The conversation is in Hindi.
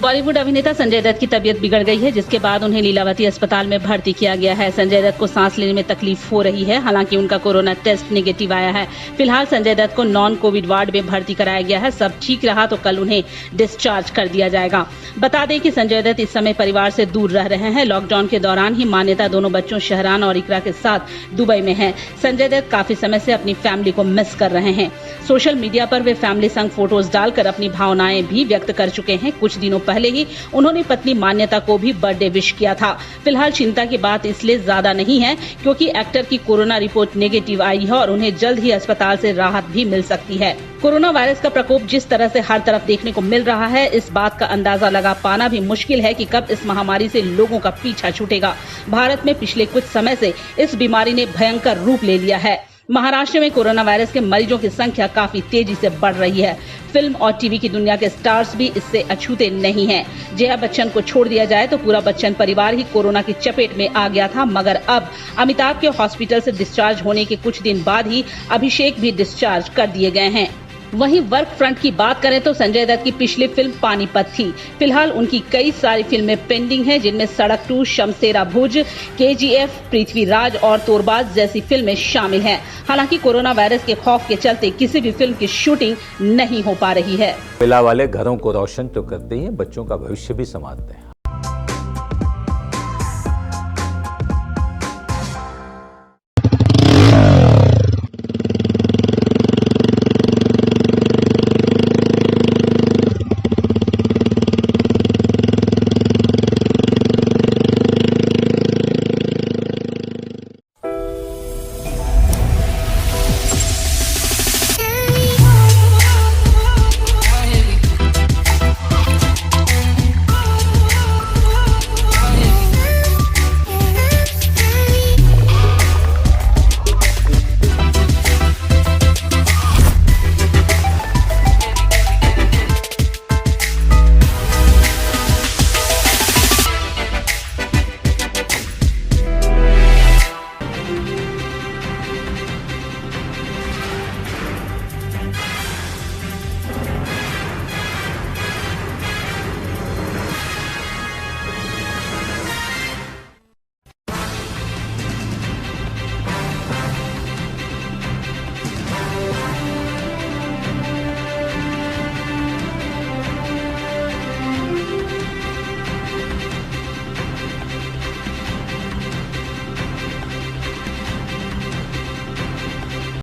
बॉलीवुड अभिनेता संजय दत्त की तबीयत बिगड़ गई है, जिसके बाद उन्हें लीलावती अस्पताल में भर्ती किया गया है। संजय दत्त को सांस लेने में तकलीफ हो रही है, हालांकि उनका कोरोना टेस्ट नेगेटिव आया है। फिलहाल संजय दत्त को नॉन कोविड वार्ड में भर्ती कराया गया है। सब ठीक रहा तो कल उन्हें डिस्चार्ज कर दिया जाएगा। बता दें कि संजय दत्त इस समय परिवार से दूर रह रहे हैं। लॉकडाउन के दौरान ही मान्यता दोनों बच्चों शहरान और इकरा के साथ दुबई में है। संजय दत्त काफी समय से अपनी फैमिली को मिस कर रहे हैं। सोशल मीडिया पर वे फैमिली संग फोटोज डालकर अपनी भावनाएं भी व्यक्त कर चुके हैं। कुछ दिनों पहले ही उन्होंने पत्नी मान्यता को भी बर्थडे विश किया था। फिलहाल चिंता की बात इसलिए ज्यादा नहीं है क्योंकि एक्टर की कोरोना रिपोर्ट नेगेटिव आई है और उन्हें जल्द ही अस्पताल से राहत भी मिल सकती है। कोरोना वायरस का प्रकोप जिस तरह से हर तरफ देखने को मिल रहा है, इस बात का अंदाजा लगा पाना भी मुश्किल है कि कब इस महामारी से लोगों का पीछा छूटेगा। भारत में पिछले कुछ समय से इस बीमारी ने भयंकर रूप ले लिया है। महाराष्ट्र में कोरोना वायरस के मरीजों की संख्या काफी तेजी से बढ़ रही है। फिल्म और टीवी की दुनिया के स्टार्स भी इससे अछूते नहीं हैं। जया बच्चन को छोड़ दिया जाए तो पूरा बच्चन परिवार ही कोरोना की चपेट में आ गया था, मगर अब अमिताभ के हॉस्पिटल से डिस्चार्ज होने के कुछ दिन बाद ही अभिषेक भी डिस्चार्ज कर दिए गए हैं। वहीं वर्क फ्रंट की बात करें तो संजय दत्त की पिछली फिल्म पानीपत थी। फिलहाल उनकी कई सारी फिल्में पेंडिंग हैं, जिनमें सड़क 2, शमशेरा भुज, KGF, पृथ्वीराज और तोरबाज जैसी फिल्में शामिल हैं। हालांकि कोरोना वायरस के खौफ के चलते किसी भी फिल्म की शूटिंग नहीं हो पा रही है। महिला वाले घरों को रोशन तो करते ही हैं, बच्चों का भविष्य भी संवारते हैं।